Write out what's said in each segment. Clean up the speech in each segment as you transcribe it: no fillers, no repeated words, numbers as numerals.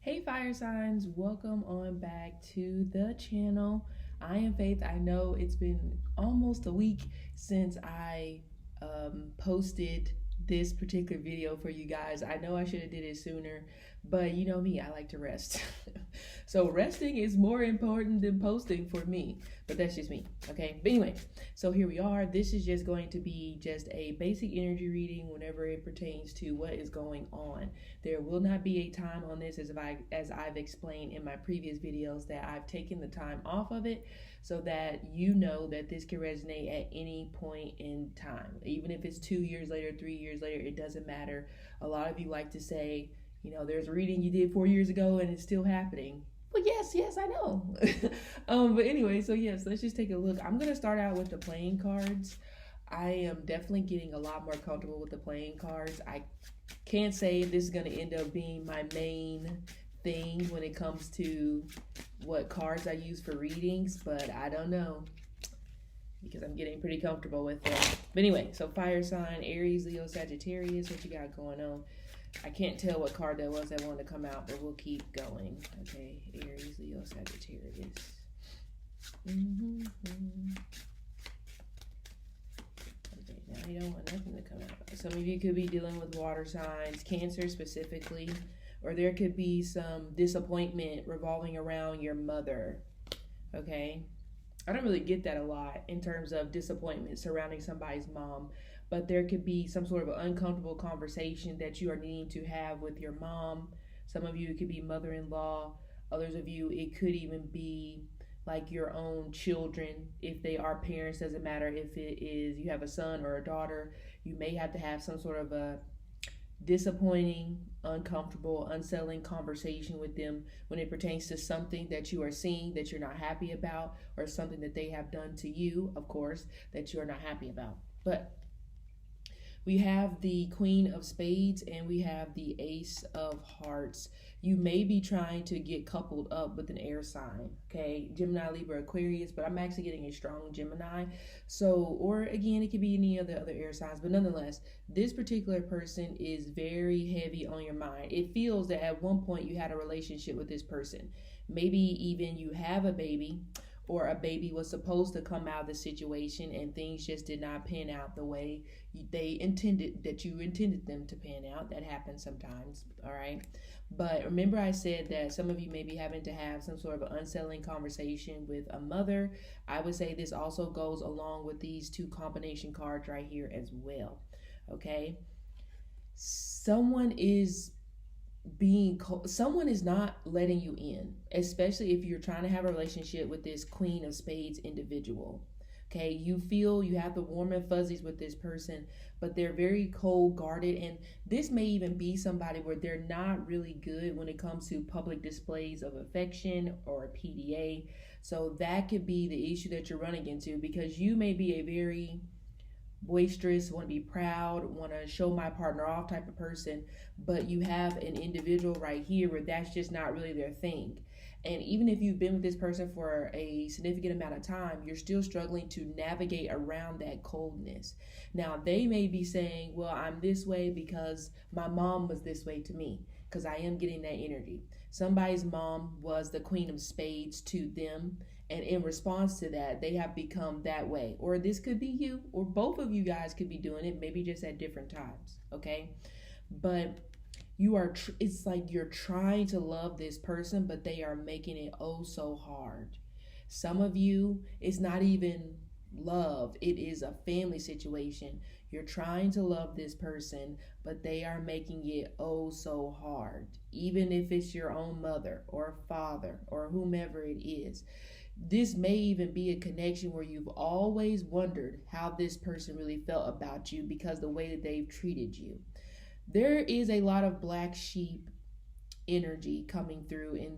Hey fire signs, welcome on back to the channel. I am Faith. I know it's been almost a week since I posted this particular video for you guys. I know I should have did it sooner, but you know me, I like to rest. So resting is more important than posting for me, but that's just me, okay? But anyway, so here we are. This is just going to be just a basic energy reading whenever it pertains to what is going on. There will not be a time on this, as I've explained in my previous videos, that I've taken the time off of it so that you know that this can resonate at any point in time. Even if it's 2 years later, 3 years later, it doesn't matter. A lot of you like to say, you know, there's a reading you did 4 years ago and it's still happening. Well, yes, I know. But anyway, so yes, let's just take a look. I'm going to start out with the playing cards. I am definitely getting a lot more comfortable with the playing cards. I can't say if this is going to end up being my main thing when it comes to what cards I use for readings, but I don't know because I'm getting pretty comfortable with it. But anyway, so fire sign, Aries, Leo, Sagittarius, what you got going on? I can't tell what card that was that wanted to come out, but we'll keep going. Okay, Aries, Leo, Sagittarius. Okay, now you don't want nothing to come out. Some of you could be dealing with water signs, Cancer specifically, or there could be some disappointment revolving around your mother. Okay, I don't really get that a lot in terms of disappointment surrounding somebody's mom, but there could be some sort of uncomfortable conversation that you are needing to have with your mom. Some of you, it could be mother-in-law. Others of you, it could even be like your own children. If they are parents, doesn't matter if it is you have a son or a daughter, you may have to have some sort of a disappointing, uncomfortable, unsettling conversation with them when it pertains to something that you are seeing that you're not happy about, or something that they have done to you, of course, that you're not happy about. But we have the Queen of Spades and we have the Ace of Hearts. You may be trying to get coupled up with an air sign, okay? Gemini, Libra, Aquarius, but I'm actually getting a strong Gemini. So, or again, it could be any of the other air signs, but nonetheless, this particular person is very heavy on your mind. It feels that at one point you had a relationship with this person. Maybe even you have a baby, or a baby was supposed to come out of the situation and things just did not pan out the way they intended, that you intended them to pan out. That happens sometimes, all right? But remember I said that some of you may be having to have some sort of an unsettling conversation with a mother. I would say this also goes along with these two combination cards right here as well, okay? Someone is not letting you in, especially if you're trying to have a relationship with this Queen of Spades individual. Okay, you feel you have the warm and fuzzies with this person, but they're very cold guarded, and this may even be somebody where they're not really good when it comes to public displays of affection or PDA. So that could be the issue that you're running into, because you may be a very boisterous, want to be proud, want to show my partner off type of person, but you have an individual right here where that's just not really their thing. And even if you've been with this person for a significant amount of time, you're still struggling to navigate around that coldness. Now, they may be saying, well, I'm this way because my mom was this way to me, because I am getting that energy. Somebody's mom was the Queen of Spades to them, and in response to that, they have become that way. Or this could be you, or both of you guys could be doing it, maybe just at different times, okay? But you are, it's like you're trying to love this person, but they are making it oh so hard. Some of you, it's not even love, it is a family situation. You're trying to love this person, but they are making it oh so hard. Even if it's your own mother or father or whomever it is. This may even be a connection where you've always wondered how this person really felt about you because the way that they've treated you. There is a lot of black sheep energy coming through in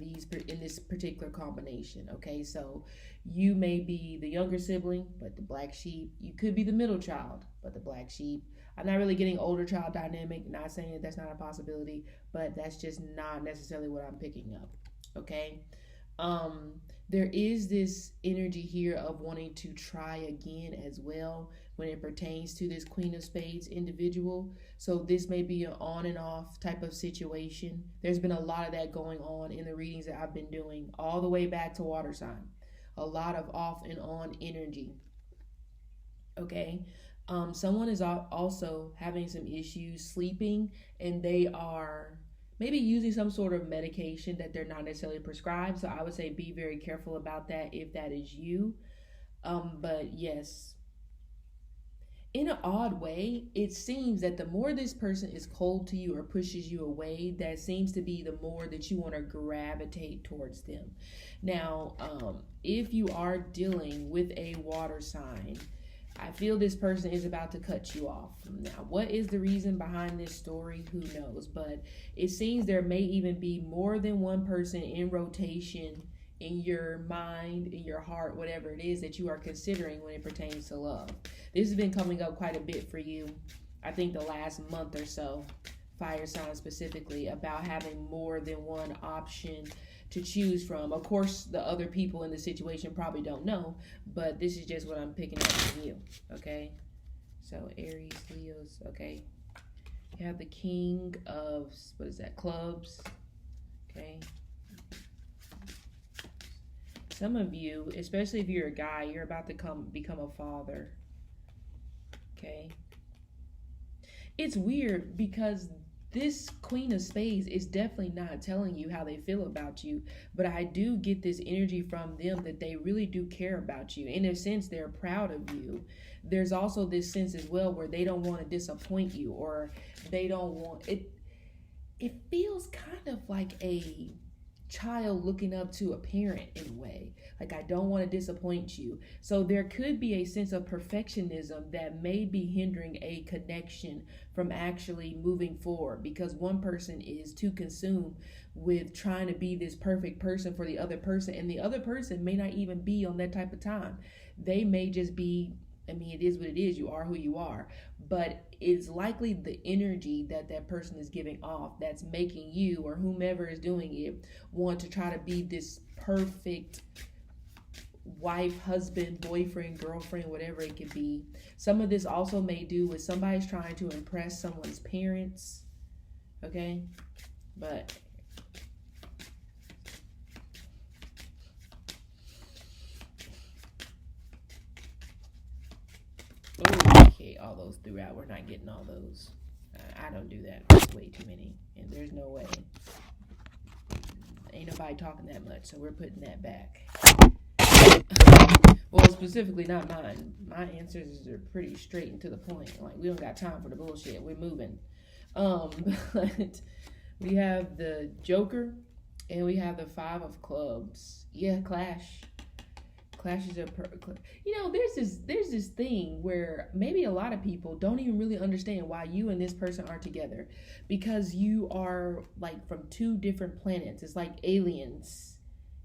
this particular combination, okay? So you may be the younger sibling, but the black sheep. You could be the middle child, but the black sheep. I'm not really getting older child dynamic, not saying that that's not a possibility, but that's just not necessarily what I'm picking up, okay? There is this energy here of wanting to try again as well when it pertains to this Queen of Spades individual. So this may be an on and off type of situation. There's been a lot of that going on in the readings that I've been doing all the way back to water sign. A lot of off and on energy. Okay. Someone is also having some issues sleeping, and they are maybe using some sort of medication that they're not necessarily prescribed. So I would say be very careful about that if that is you. But yes, in an odd way, it seems that the more this person is cold to you or pushes you away, that seems to be the more that you want to gravitate towards them. Now, if you are dealing with a water sign, I feel this person is about to cut you off. Now, what is the reason behind this story? Who knows? But it seems there may even be more than one person in rotation in your mind, in your heart, whatever it is that you are considering when it pertains to love. This has been coming up quite a bit for you, I think the last month or so, fire sign specifically, about having more than one option to choose from. Of course, the other people in the situation probably don't know, but this is just what I'm picking up from you, okay? So Aries, Leos, okay? You have the King of, what is that, clubs, okay? Some of you, especially if you're a guy, you're about to become a father, okay? It's weird because this Queen of Spades is definitely not telling you how they feel about you, but I do get this energy from them that they really do care about you. In a sense, they're proud of you. There's also this sense as well where they don't want to disappoint you, or they don't want it. It feels kind of like a child looking up to a parent in a way. Like, I don't want to disappoint you. So there could be a sense of perfectionism that may be hindering a connection from actually moving forward, because one person is too consumed with trying to be this perfect person for the other person, and the other person may not even be on that type of time. They may just be, I mean, it is what it is. You are who you are. But it's likely the energy that that person is giving off that's making you, or whomever is doing it, want to try to be this perfect wife, husband, boyfriend, girlfriend, whatever it could be. Some of this also may do with somebody's trying to impress someone's parents. Okay? But okay, all those throughout. We're not getting all those. I don't do that. That's way too many. And there's no way. Ain't nobody talking that much, so we're putting that back. Well, specifically not mine. My answers are pretty straight and to the point. Like, we don't got time for the bullshit. We're moving. But we have the Joker and we have the Five of Clubs. Yeah, clash. Clashes are, there's this thing where maybe a lot of people don't even really understand why you and this person are together, because you are like from two different planets. It's like aliens,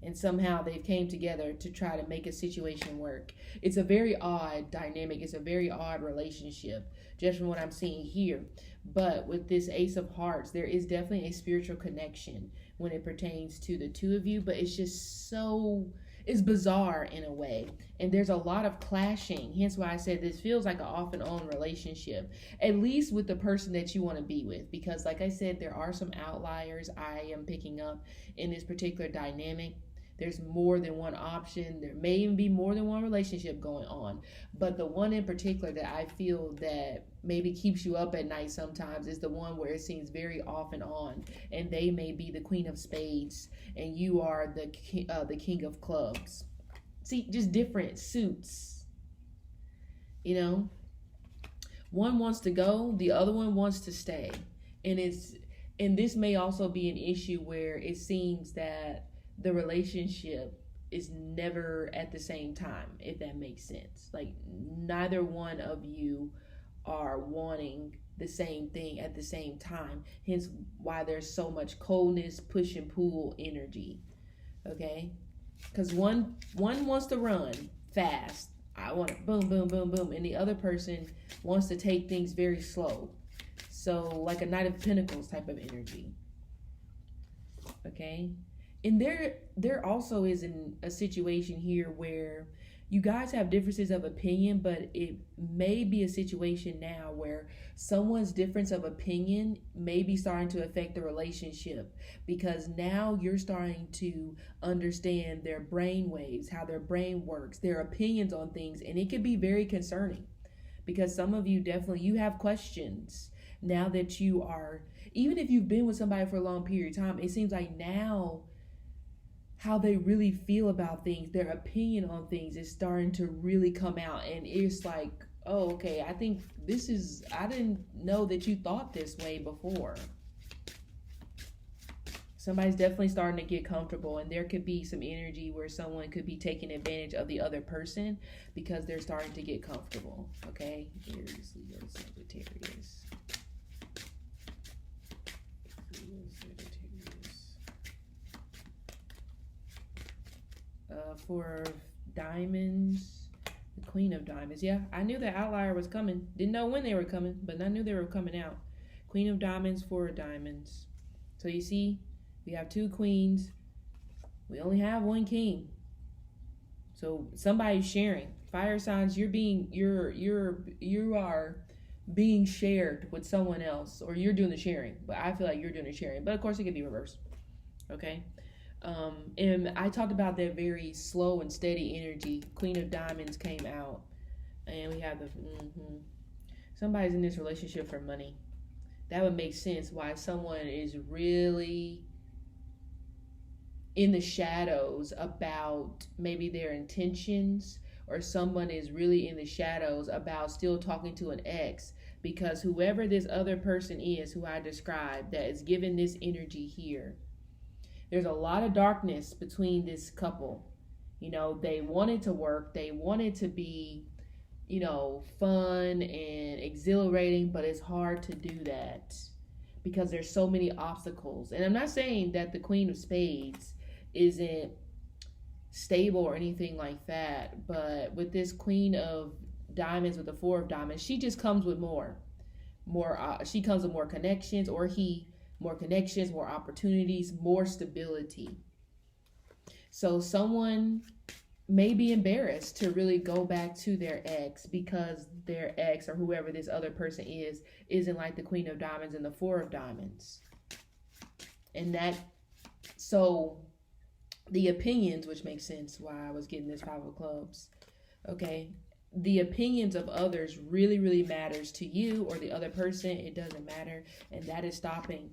and somehow they've came together to try to make a situation work. It's a very odd dynamic. It's a very odd relationship, just from what I'm seeing here. But with this Ace of Hearts, there is definitely a spiritual connection when it pertains to the two of you, but it's just it's bizarre in a way, and there's a lot of clashing. Hence why I said this feels like an off and on relationship, at least with the person that you want to be with, because like I said, there are some outliers I am picking up in this particular dynamic. There's more than one option. There may even be more than one relationship going on, but the one in particular that I feel that maybe keeps you up at night sometimes is the one where it seems very off and on, and they may be the Queen of Spades and you are the King of Clubs. See, just different suits, one wants to go, the other one wants to stay. And this may also be an issue where it seems that the relationship is never at the same time, if that makes sense. Like, neither one of you are wanting the same thing at the same time, hence why there's so much coldness, push and pull energy. Okay, because one wants to run fast, I want it boom boom boom boom, and the other person wants to take things very slow. So like a Knight of Pentacles type of energy. Okay, And there also is a situation here where you guys have differences of opinion, but it may be a situation now where someone's difference of opinion may be starting to affect the relationship, because now you're starting to understand their brain waves, how their brain works, their opinions on things, and it can be very concerning, because some of you definitely, you have questions now that you are, even if you've been with somebody for a long period of time, it seems like now how they really feel about things, their opinion on things is starting to really come out. And it's like, oh, okay, I think I didn't know that you thought this way before. Somebody's definitely starting to get comfortable, and there could be some energy where someone could be taking advantage of the other person because they're starting to get comfortable. Okay, Aries, Leo, Sagittarius. For diamonds, the Queen of Diamonds. Yeah, I knew the outlier was coming. Didn't know when they were coming, but I knew they were coming out. Queen of Diamonds, Four of Diamonds. So you see, we have two queens. We only have one king. So somebody's sharing. Fire signs, you are being shared with someone else, or you're doing the sharing. But I feel like you're doing the sharing. But of course, it could be reversed. Okay. And I talked about that very slow and steady energy. Queen of Diamonds came out, and we have the somebody's in this relationship for money. That would make sense why someone is really in the shadows about maybe their intentions, or someone is really in the shadows about still talking to an ex, because whoever this other person is who I described that is given this energy here, there's a lot of darkness between this couple. You know, they wanted to work, they wanted to be, you know, fun and exhilarating, but it's hard to do that because there's so many obstacles. And I'm not saying that the Queen of Spades isn't stable or anything like that, but with this Queen of Diamonds, with the Four of Diamonds, she just comes with more, she comes with more connections, or more connections, more opportunities, more stability. So someone may be embarrassed to really go back to their ex, because their ex, or whoever this other person is, isn't like the Queen of Diamonds and the Four of Diamonds. And so the opinions, which makes sense why I was getting this Five of Clubs, okay? The opinions of others really, really matters to you or the other person. It doesn't matter. And that is stopping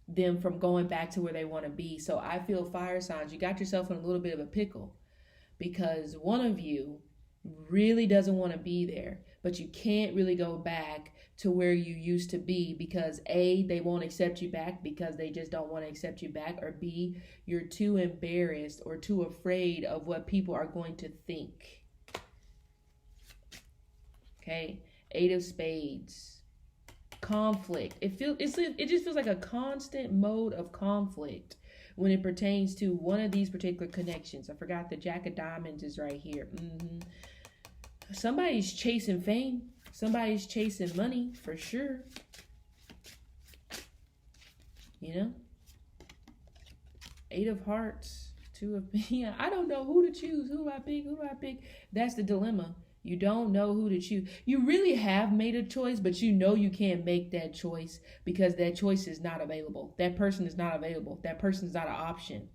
them from going back to where they want to be. So I feel, fire signs, you got yourself in a little bit of a pickle, because one of you really doesn't want to be there, but you can't really go back to where you used to be, because A, they won't accept you back because they just don't want to accept you back, or B, you're too embarrassed or too afraid of what people are going to think. Okay, Eight of Spades. Conflict. It just feels like a constant mode of conflict when it pertains to one of these particular connections. I forgot the Jack of Diamonds is right here. Somebody's chasing fame. Somebody's chasing money for sure. You know? Eight of Hearts. Two of, yeah, I don't know who to choose. Who do I pick? That's the dilemma. You don't know who to choose. You really have made a choice, but you know you can't make that choice because that choice is not available. That person is not available. That person is not an option.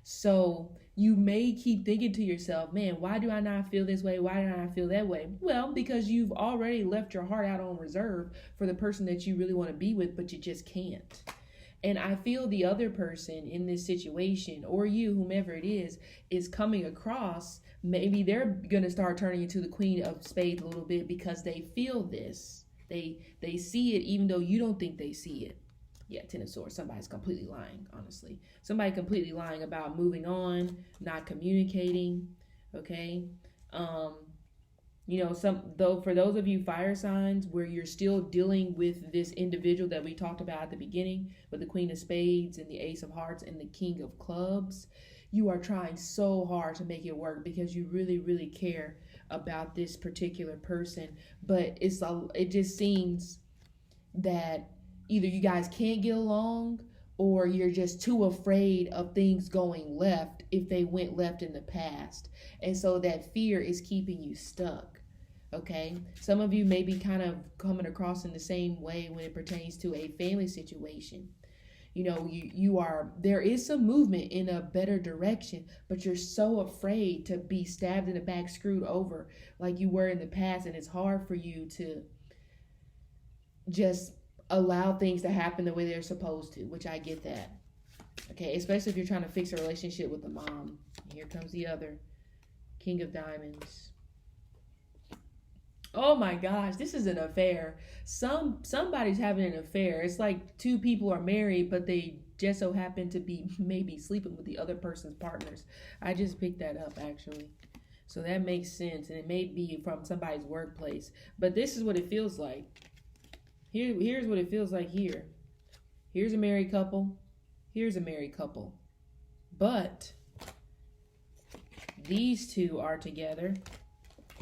So you may keep thinking to yourself, man, why do I not feel this way? Why do I not feel that way? Well, because you've already left your heart out on reserve for the person that you really want to be with, but you just can't. And I feel the other person in this situation, or you, whomever it is coming across, maybe they're going to start turning into the Queen of Spades a little bit because they feel this. They see it even though you don't think they see it. Yeah, Ten of Swords. Somebody's completely lying, honestly. Somebody completely lying about moving on, not communicating, okay? You know, for those of you fire signs where you're still dealing with this individual that we talked about at the beginning with the Queen of Spades and the Ace of Hearts and the King of Clubs, you are trying so hard to make it work because you really, really care about this particular person. But it just seems that either you guys can't get along, or you're just too afraid of things going left if they went left in the past. And so that fear is keeping you stuck. Okay, some of you may be kind of coming across in the same way when it pertains to a family situation. You know, there is some movement in a better direction, but you're so afraid to be stabbed in the back, screwed over like you were in the past, and it's hard for you to just allow things to happen the way they're supposed to, which I get that. Okay, especially if you're trying to fix a relationship with the mom. Here comes the other King of Diamonds. Oh my gosh, this is an affair. Somebody's having an affair. It's like two people are married, but they just so happen to be maybe sleeping with the other person's partners. I just picked that up actually. So that makes sense, and it may be from somebody's workplace. But this is what it feels like. Here's what it feels like here. Here's a married couple. Here's a married couple. But these two are together.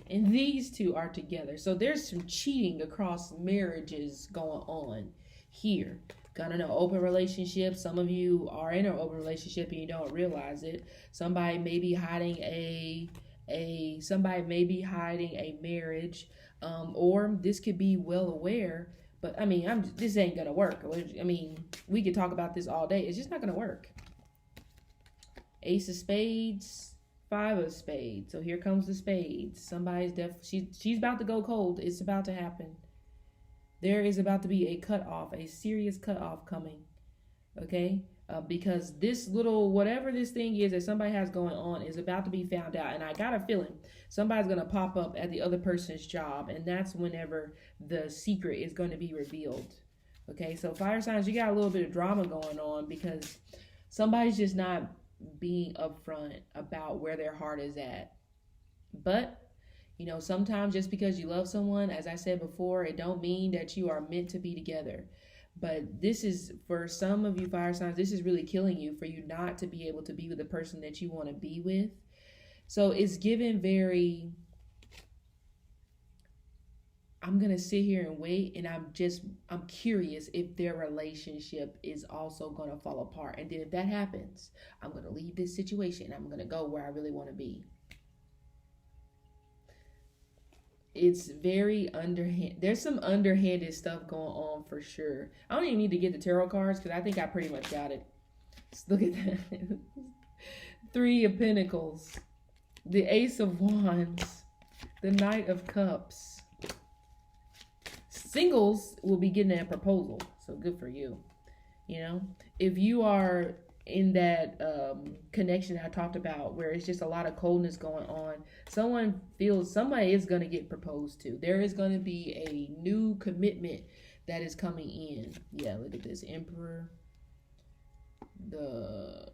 And these two are together. So there's some cheating across marriages going on here. Got an open relationship. Some of you are in an open relationship and you don't realize it. Somebody may be hiding a marriage, or this could be well aware. But I mean, this ain't gonna work. I mean, we could talk about this all day. It's just not gonna work. Ace of Spades. 5 of Spades. So here comes the spades. Somebody's she's about to go cold. It's about to happen. There is about to be a cutoff, a serious cutoff coming. Okay? Because this little, whatever this thing is that somebody has going on is about to be found out. And I got a feeling somebody's going to pop up at the other person's job. And that's whenever the secret is going to be revealed. Okay? So fire signs, you got a little bit of drama going on because somebody's just not being upfront about where their heart is at. But you know, sometimes just because you love someone, as I said before, it don't mean that you are meant to be together. But this is, for some of you fire signs, this is really killing you, for you not to be able to be with the person that you want to be with. So it's given very, I'm going to sit here and wait, and I'm curious if their relationship is also going to fall apart. And then if that happens, I'm going to leave this situation. I'm going to go where I really want to be. It's very underhand. There's some underhanded stuff going on for sure. I don't even need to get the tarot cards because I think I pretty much got it. Just look at that. 3 of Pentacles. The Ace of Wands. The Knight of Cups. Singles will be getting a proposal, so good for you. You know, if you are in that connection I talked about where it's just a lot of coldness going on, somebody is going to get proposed to. There is going to be a new commitment that is coming in. Yeah, look at this. Emperor, the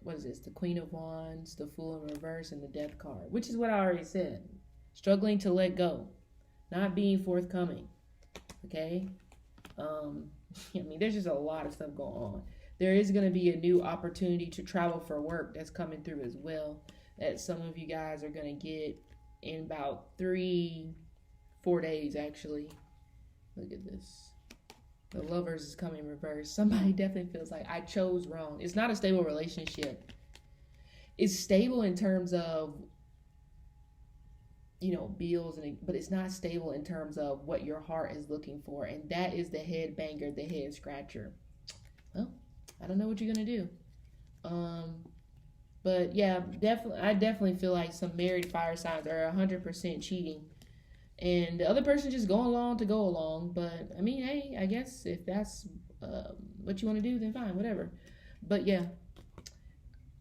Queen of Wands, the Fool in reverse, and the Death card, which is what I already said. Struggling to let go, not being forthcoming. Okay, I mean, there's just a lot of stuff going on. There is going to be a new opportunity to travel for work that's coming through as well, that some of you guys are going to get in about 3-4 days, actually. Look at this. The Lovers is coming in reverse. Somebody definitely feels like I chose wrong. It's not a stable relationship. It's stable in terms of, you know, bills, but it's not stable in terms of what your heart is looking for. And that is the head banger, the head scratcher. Well, I don't know what you're going to do. But yeah, I definitely feel like some married fire signs are 100% cheating. And the other person just going along to go along. But I mean, hey, I guess if that's what you want to do, then fine, whatever. But yeah,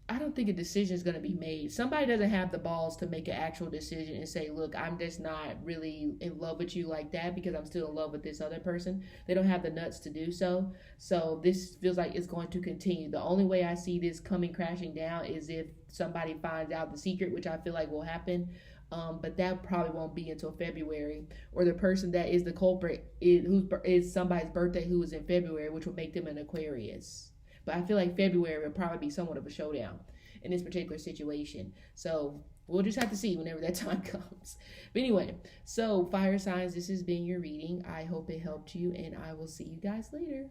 I don't think a decision is going to be made. Somebody doesn't have the balls to make an actual decision and say, look, I'm just not really in love with you like that because I'm still in love with this other person. They don't have the nuts to do so. So this feels like it's going to continue. The only way I see this coming crashing down is if somebody finds out the secret, which I feel like will happen. But that probably won't be until February, or the person that is the culprit is somebody's birthday who is in February, which will make them an Aquarius. But I feel like February will probably be somewhat of a showdown in this particular situation. So we'll just have to see whenever that time comes. But anyway, so fire signs, this has been your reading. I hope it helped you, and I will see you guys later.